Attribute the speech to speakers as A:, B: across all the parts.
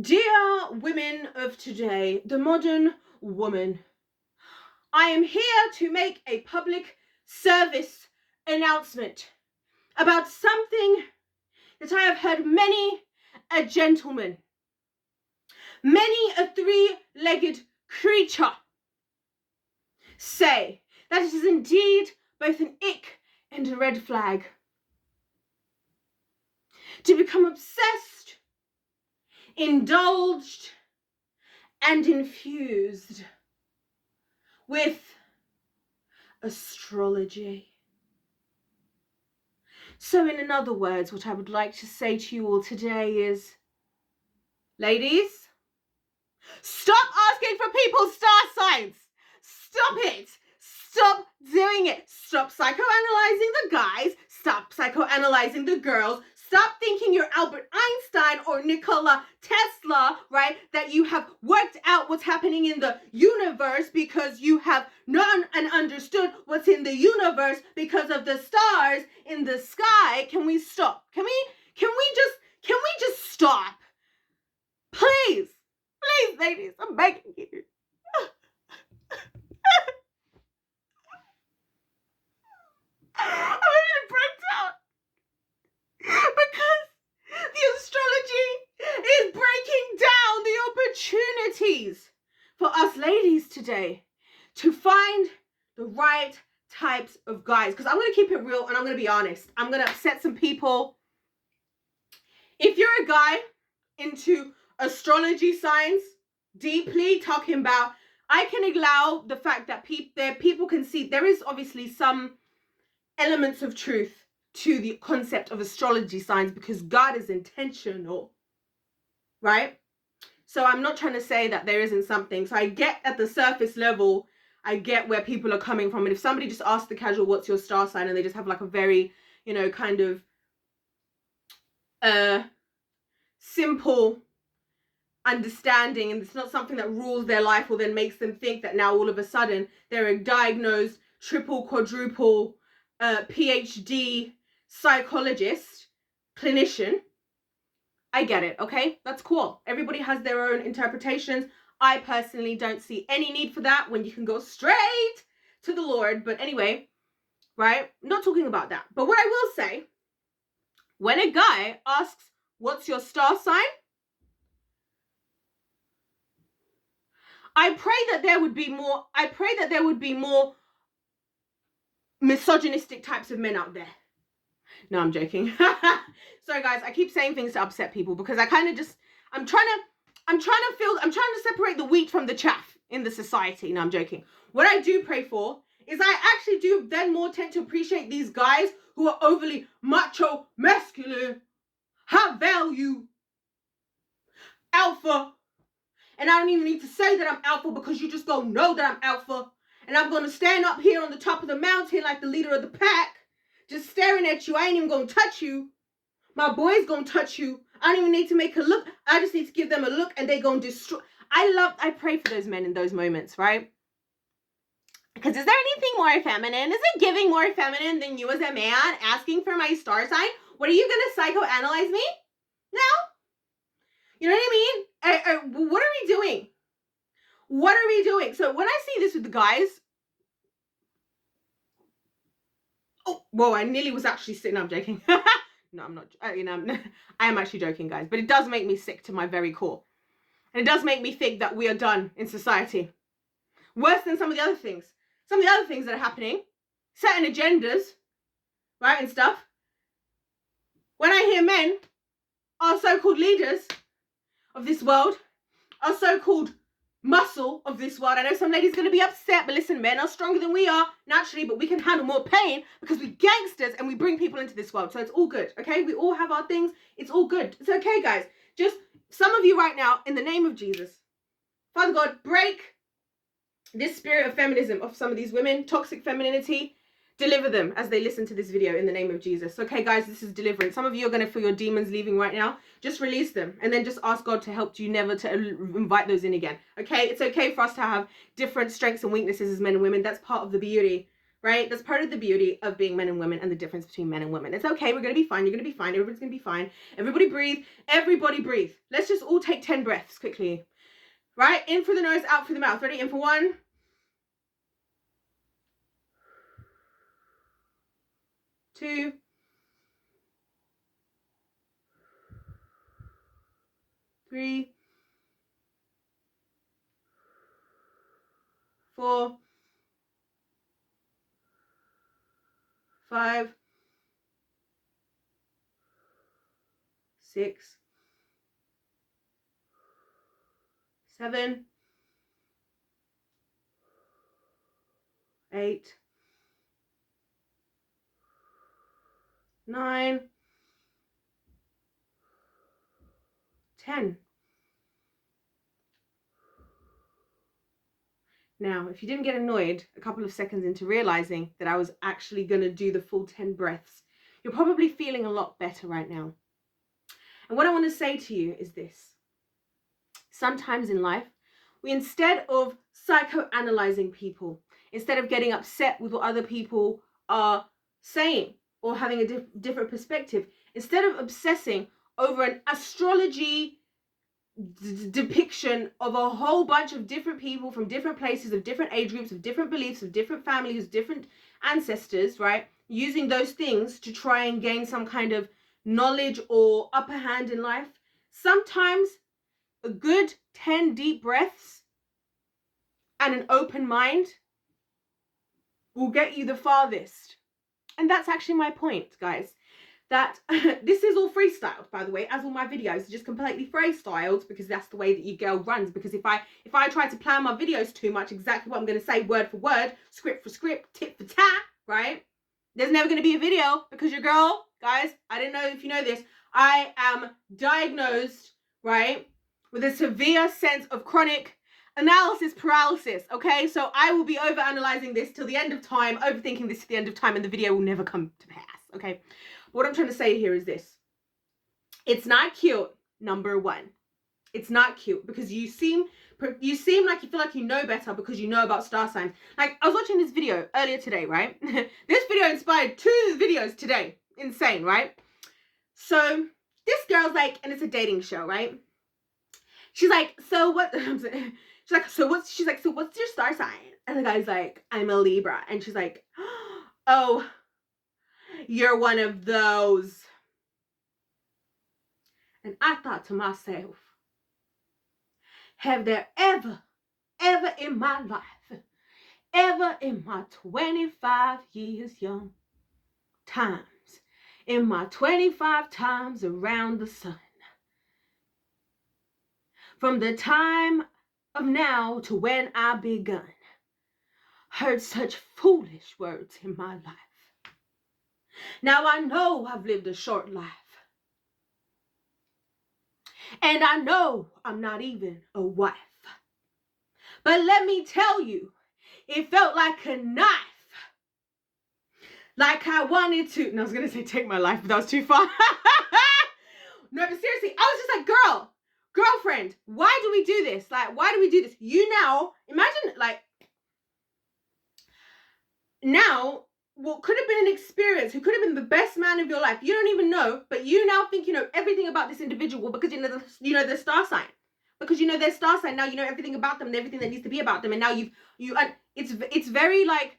A: Dear women of today, the modern woman, I am here to make a public service announcement about something that I have heard many a gentleman, many a three-legged creature say that it is indeed both an ick and a red flag. To become obsessed, indulged, and infused with astrology. So in other words, what I would like to say to you all today is, ladies, stop asking for people's star signs. Stop it. Stop doing it. Stop psychoanalyzing the guys. Stop psychoanalyzing the girls. Stop thinking you're Albert Einstein or Nikola Tesla, right? That you have worked out what's happening in the universe because you have known and understood what's in the universe because of the stars in the sky. Can we stop? Can we just stop? Please, ladies, I'm begging you. I'm really broke down because the astrology is breaking down the opportunities for us ladies today to find the right types of guys. Because I'm going to keep it real and I'm going to be honest. I'm going to upset some people. If you're a guy into astrology signs, deeply talking about, I can allow the fact that people can see there is obviously some elements of truth to the concept of astrology signs because God is intentional, right? So I'm not trying to say that there isn't something. So I get at the surface level, I get where people are coming from. And if somebody just asks the casual, what's your star sign? And they just have like a very, kind of simple understanding, and it's not something that rules their life or then makes them think that now all of a sudden they're a diagnosed triple, quadruple PhD psychologist, clinician. I get it, okay? That's cool. Everybody has their own interpretations. I personally don't see any need for that when you can go straight to the Lord. But anyway, right? Not talking about that. But what I will say, when a guy asks, what's your star sign? I pray that there would be more misogynistic types of men out there. No, I'm joking. Sorry guys, I keep saying things to upset people because I kind of just, I'm trying to separate the wheat from the chaff in the society. No, I'm joking. What I do pray for is I actually do then more tend to appreciate these guys who are overly macho, masculine, high value, alpha. And I don't even need to say that I'm alpha because you just don't know that I'm alpha. And I'm going to stand up here on the top of the mountain like the leader of the pack, just staring at you. I ain't even going to touch you. My boy's going to touch you. I don't even need to make a look. I just need to give them a look and they going to destroy. I pray for those men in those moments, right? Because is there anything more feminine? Is it giving more feminine than you as a man asking for my star sign? What are you going to psychoanalyze me? No. You know what I mean? What are we doing? What are we doing? So when I see this with the guys, oh, whoa, I nearly was actually sitting. I'm joking. No, I'm not. I am actually joking, guys. But it does make me sick to my very core. And it does make me think that we are done in society. Worse than some of the other things. Some of the other things that are happening. Certain agendas, right, and stuff. When I hear men are so-called leaders of this world, are so-called muscle of this world. I know some ladies going to be upset, but listen, men are stronger than we are naturally, but we can handle more pain because we're gangsters and we bring people into this world. So it's all good, okay? We all have our things. It's all good. It's okay, guys. Just some of you right now, in the name of Jesus, Father God, break this spirit of feminism of some of these women, toxic femininity. Deliver them as they listen to this video in the name of Jesus. Okay, guys, this is deliverance. Some of you are going to feel your demons leaving right now. Just release them and then just ask God to help you never to invite those in again. Okay, it's okay for us to have different strengths and weaknesses as men and women. That's part of the beauty right? That's part of the beauty of being men and women and the difference between men and women. It's okay. We're going to be fine. You're going to be fine. Everybody's going to be fine. Everybody breathe. Everybody breathe. Let's just all take 10 breaths quickly, right? In through the nose, out through the mouth. Ready? In for 1, 2, 3, 4, 5, 6, 7, 8, 9, 10. Now, if you didn't get annoyed a couple of seconds into realizing that I was actually going to do the full 10 breaths, you're probably feeling a lot better right now. And what I want to say to you is this. Sometimes in life, we, instead of psychoanalyzing people, instead of getting upset with what other people are saying or having a different perspective, instead of obsessing over an astrology depiction of a whole bunch of different people from different places, of different age groups, of different beliefs, of different families, different ancestors, right? Using those things to try and gain some kind of knowledge or upper hand in life. Sometimes a good 10 deep breaths and an open mind will get you the farthest. And that's actually my point, guys. That this is all freestyled, by the way, as all my videos are just completely freestyled, because that's the way that your girl runs. Because if I try to plan my videos too much, exactly what I'm going to say word for word, script for script, tit for tat, right? There's never going to be a video, because your girl, guys, I didn't know if you know this, I am diagnosed, right, with a severe sense of chronic analysis paralysis, okay? So I will be overanalyzing this till the end of time, overthinking this to the end of time, and the video will never come to pass, okay? What I'm trying to say here is this. It's not cute, number one. It's not cute, because you seem like you feel like you know better because you know about star signs. Like, I was watching this video earlier today, right? This video inspired 2 videos today. Insane, right? So this girl's like, and it's a dating show, right? She's like, so what? She's like, so what's your star sign? And the guy's like, I'm a Libra. And she's like, oh, you're one of those. And I thought to myself, have there ever in my life, ever in my 25 years young times, in my 25 times around the sun, from the time of now to when I begun, heard such foolish words in my life? Now I know I've lived a short life. And I know I'm not even a wife. But let me tell you, it felt like a knife. Like I wanted to. And I was going to say take my life, but that was too far. No, but seriously, I was just like, girlfriend, why do we do this? Like, why do we do this? You now, imagine, like, now, what could have been an experience, who could have been the best man of your life, you don't even know, but you now think you know everything about this individual because you know their star sign. Because you know their star sign, now you know everything about them and everything that needs to be about them, and now it's very, like,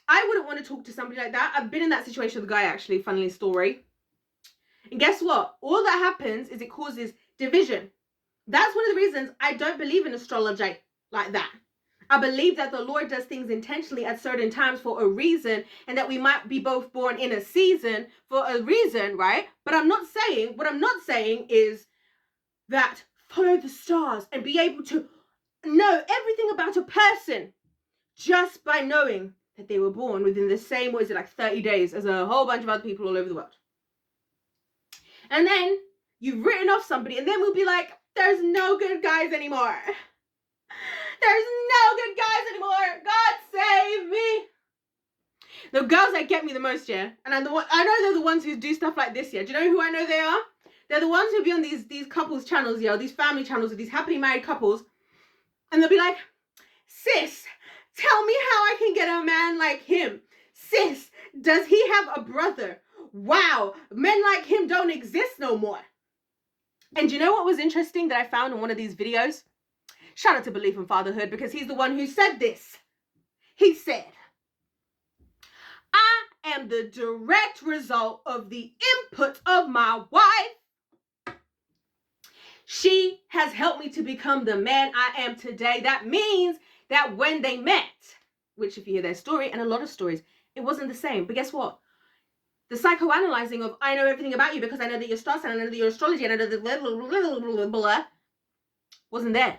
A: I wouldn't want to talk to somebody like that. I've been in that situation with a guy, actually, funnily story. And guess what? All that happens is it causes division. That's one of the reasons I don't believe in astrology like that. I believe that the Lord does things intentionally at certain times for a reason, and that we might be both born in a season for a reason, right? But what I'm not saying is that follow the stars and be able to know everything about a person just by knowing that they were born within the same, 30 days as a whole bunch of other people all over the world. And then you've written off somebody, and then we'll be like, there's no good guys anymore. There's no good guys anymore. God save me. The girls that get me the most, yeah, and I know they're the ones who do stuff like this, yeah. Do you know who I know they are? They're the ones who be on these couples channels, yeah, or these family channels of these happily married couples, and they'll be like, sis, tell me how I can get a man like him. Sis, does he have a brother? Wow, men like him don't exist no more. And you know what was interesting that I found in one of these videos? Shout out to Belief in Fatherhood, because he's the one who said this. He said, I am the direct result of the input of my wife. She has helped me to become the man I am today. That means that when they met, which if you hear their story, and a lot of stories, it wasn't the same. But guess what? The psychoanalyzing of, I know everything about you because I know that you're star sign, I know that you're astrology, I know that blah, blah, blah, blah, blah, blah, wasn't there.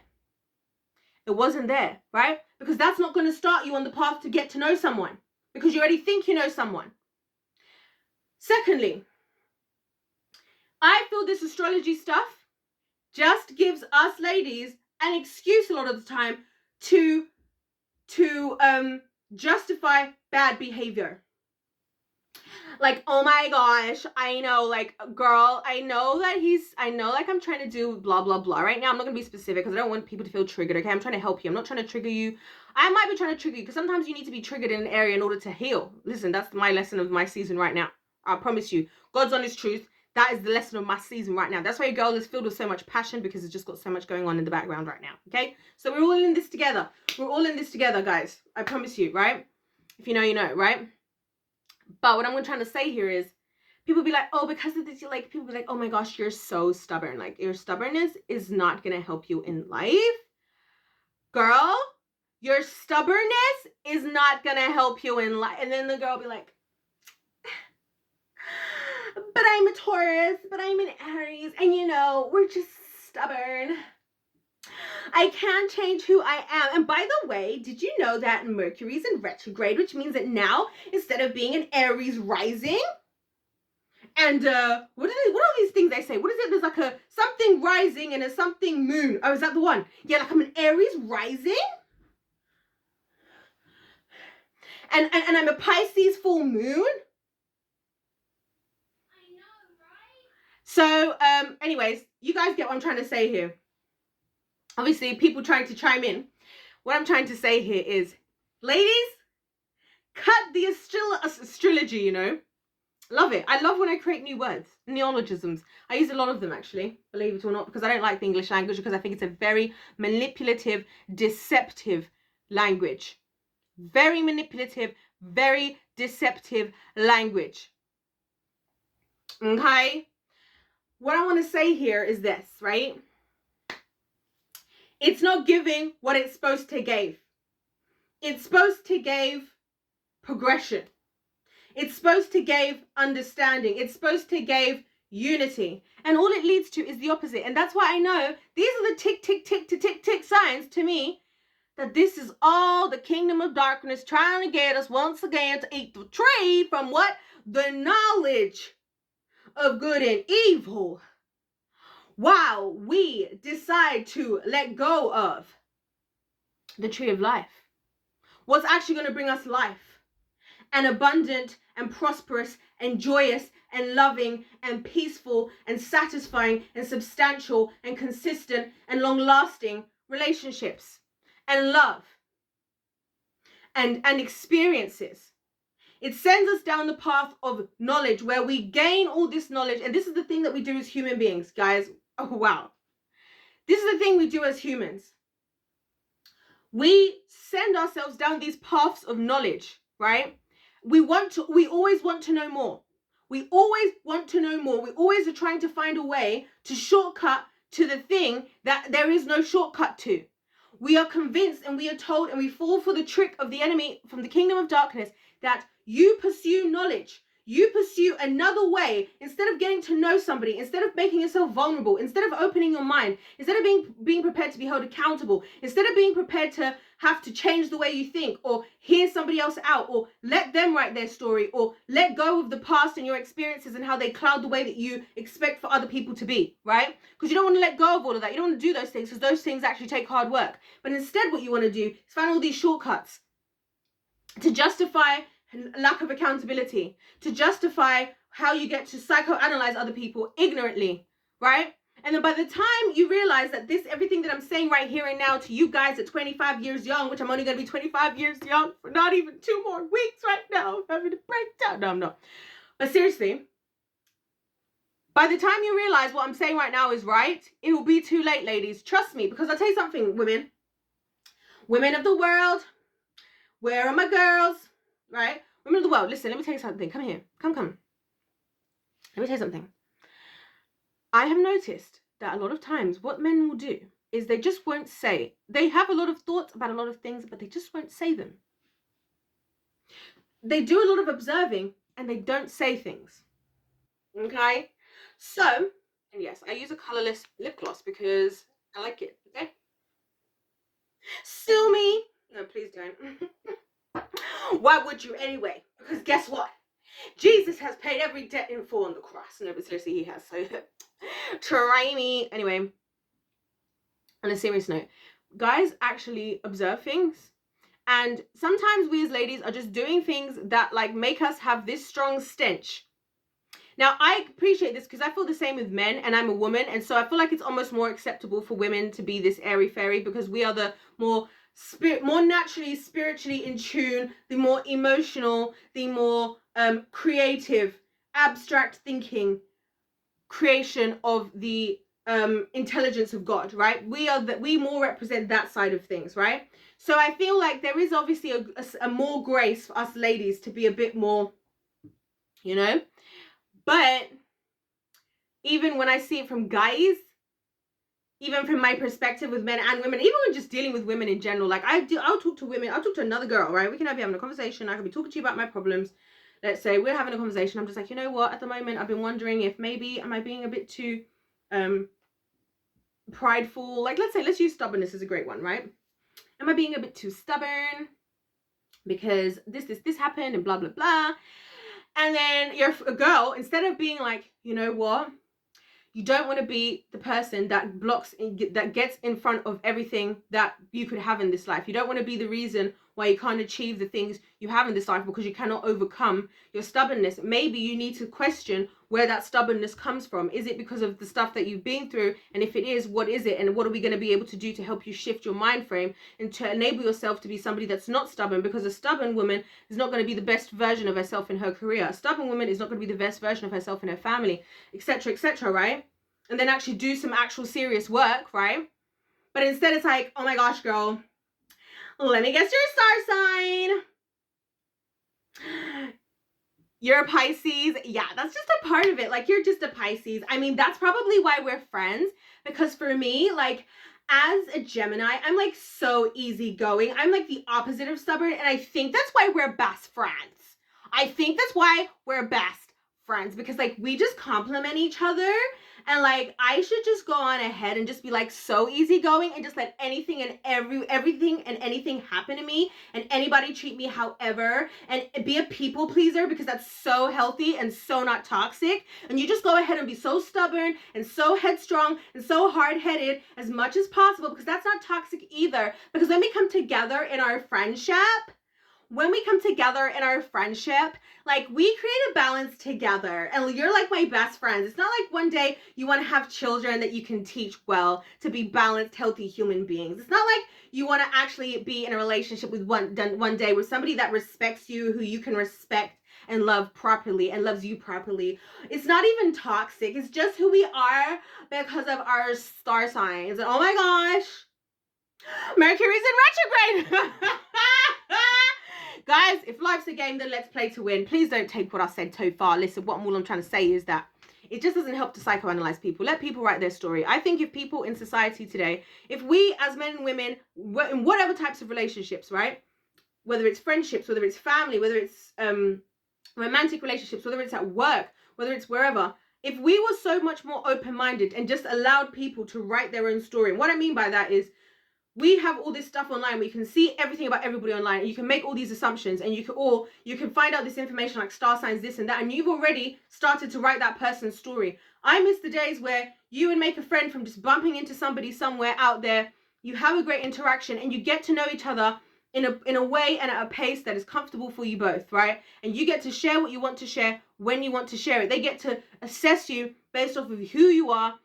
A: It wasn't there, right? Because that's not going to start you on the path to get to know someone, because you already think you know someone. Secondly, I feel this astrology stuff just gives us ladies an excuse a lot of the time to justify bad behavior. Like, oh my gosh, I know, like, girl, I know like I'm trying to do blah, blah, blah. Right now, I'm not going to be specific because I don't want people to feel triggered, okay? I'm trying to help you. I'm not trying to trigger you. I might be trying to trigger you because sometimes you need to be triggered in an area in order to heal. Listen, that's my lesson of my season right now. I promise you. God's honest truth. That is the lesson of my season right now. That's why your girl is filled with so much passion, because it's just got so much going on in the background right now, okay? So we're all in this together. We're all in this together, guys. I promise you, right? If you know, you know, right? But what I'm trying to say here is, people be like, oh, because of this, like, people be like, oh my gosh, you're so stubborn. Like, your stubbornness is not going to help you in life. Girl, your stubbornness is not going to help you in life. And then the girl be like, but I'm a Taurus, but I'm an Aries, and you know, we're just stubborn. I can't change who I am. And by the way, did you know that Mercury's in retrograde, which means that now, instead of being an Aries rising, and what are these things they say? What is it? There's like a something rising and a something moon. Oh, is that the one? Yeah, like I'm an Aries rising. And I'm a Pisces full moon. So, anyways, you guys get what I'm trying to say here. Obviously, people trying to chime in. What I'm trying to say here is, ladies, cut the astrology, you know. Love it. I love when I create new words, neologisms. I use a lot of them, actually, believe it or not, because I don't like the English language, because I think it's a very manipulative, deceptive language. Very manipulative, very deceptive language. Okay? What I want to say here is this, right? It's not giving what it's supposed to give. It's supposed to give progression. It's supposed to give understanding. It's supposed to give unity. And all it leads to is the opposite. And that's why I know these are the tick, tick, tick, tick, tick, tick signs to me that this is all the kingdom of darkness trying to get us once again to eat the tree from what? The knowledge of good and evil. While we decide to let go of the tree of life. What's actually going to bring us life? And abundant and prosperous and joyous and loving and peaceful and satisfying and substantial and consistent and long-lasting relationships and love and experiences. It sends us down the path of knowledge where we gain all this knowledge. And this is the thing that we do as human beings, guys. Oh, wow. This is the thing we do as humans. We send ourselves down these paths of knowledge, right? We always want to know more. We always want to know more. We always are trying to find a way to shortcut to the thing that there is no shortcut to. We are convinced and we are told and we fall for the trick of the enemy from the kingdom of darkness that you pursue knowledge. You pursue another way instead of getting to know somebody, instead of making yourself vulnerable, instead of opening your mind, instead of being prepared to be held accountable, instead of being prepared to have to change the way you think or hear somebody else out or let them write their story or let go of the past and your experiences and how they cloud the way that you expect for other people to be, right? Because you don't want to let go of all of that. You don't want to do those things because those things actually take hard work. But instead what you want to do is find all these shortcuts to justify lack of accountability, to justify how you get to psychoanalyze other people ignorantly, right? And then by the time you realize that everything that I'm saying right here and now to you guys at 25 years young, which I'm only going to be 25 years young for not even 2 more weeks right now, I'm having a breakdown. No, I'm not. But seriously, by the time you realize what I'm saying right now is right, it will be too late, ladies. Trust me, because I'll tell you something, women. Women of the world, where are my girls, right? Women of the world, listen, let me tell you something. Come here. Come. Let me tell you something. I have noticed that a lot of times what men will do is they just won't say. They have a lot of thoughts about a lot of things, but they just won't say them. They do a lot of observing and they don't say things. Okay? So, and yes, I use a colorless lip gloss because I like it. Okay? Sue me. No, please don't. Why would you anyway? Because guess what? Jesus has paid every debt in full on the cross. No, but seriously, he has. So try me. Anyway, on a serious note, guys actually observe things. And sometimes we as ladies are just doing things that like make us have this strong stench. Now, I appreciate this because I feel the same with men and I'm a woman. And so I feel like it's almost more acceptable for women to be this airy fairy because we are the more naturally, spiritually in tune, the more emotional, the more creative, abstract thinking creation of the intelligence of God, right? We more represent that side of things, right? So I feel like there is obviously a more grace for us ladies to be a bit more, you know. But even when I see it from guys, even from my perspective with men and women, even when just dealing with women in general, like I'll talk to women, I'll talk to another girl, right? We can be having a conversation. I can be talking to you about my problems. Let's say we're having a conversation. I'm just like, you know what? At the moment, I've been wondering if maybe am I being a bit too prideful? Like, let's use stubbornness as a great one, right? Am I being a bit too stubborn because this happened and blah blah blah? And then you're a girl, instead of being like, you know what? You don't want to be the person that that gets in front of everything that you could have in this life. You don't want to be the reason why you can't achieve the things you have in this life because you cannot overcome your stubbornness. Maybe you need to question where that stubbornness comes from. Is it because of the stuff that you've been through? And if it is, what is it? And what are we going to be able to do to help you shift your mind frame and to enable yourself to be somebody that's not stubborn? Because a stubborn woman is not going to be the best version of herself in her career. A stubborn woman is not going to be the best version of herself in her family, etc., right? And then actually do some actual serious work, right? But instead it's like, oh my gosh, girl, let me guess your star sign. You're a Pisces. Yeah, that's just a part of it. Like, you're just a Pisces. I mean, that's probably why we're friends. Because for me, like, as a Gemini, I'm like so easygoing. I'm like the opposite of stubborn. And I think that's why we're best friends. I think that's why we're best friends. Because like, we just complement each other. And like, I should just go on ahead and just be like so easygoing and just let anything and everything and anything happen to me and anybody treat me however, and be a people pleaser because that's so healthy and so not toxic. And you just go ahead and be so stubborn and so headstrong and so hard-headed as much as possible because that's not toxic either. Because when we come together in our friendship, like, we create a balance together and you're like my best friends. It's not like one day you want to have children that you can teach well to be balanced, healthy human beings. It's not like you want to actually be in a relationship with one day with somebody that respects you, who you can respect and love properly and loves you properly. It's not even toxic. It's just who we are because of our star signs. And oh my gosh, Mercury's in retrograde. Guys, if life's a game, then let's play to win. Please don't take what I said so far. Listen, what I'm trying to say is that it just doesn't help to psychoanalyze people. Let people write their story. I think if people in society today, if we as men and women, in whatever types of relationships, right? Whether it's friendships, whether it's family, whether it's romantic relationships, whether it's at work, whether it's wherever, if we were so much more open-minded and just allowed people to write their own story. And what I mean by that is, we have all this stuff online. We can see everything about everybody online, and you can make all these assumptions, and you can find out this information like star signs, this and that, and you've already started to write that person's story. I miss the days where you would make a friend from just bumping into somebody somewhere out there. You have a great interaction, and you get to know each other in a way and at a pace that is comfortable for you both, right? And you get to share what you want to share when you want to share it. They get to assess you based off of who you are,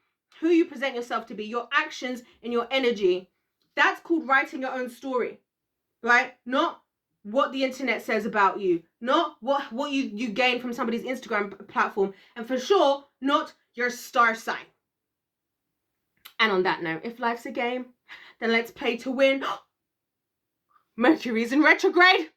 A: who you present yourself to be, your actions and your energy. That's called writing your own story, right? Not what the internet says about you, not what you gain from somebody's Instagram platform, and for sure, not your star sign. And on that note, if life's a game, then let's play to win. Mercury's in retrograde.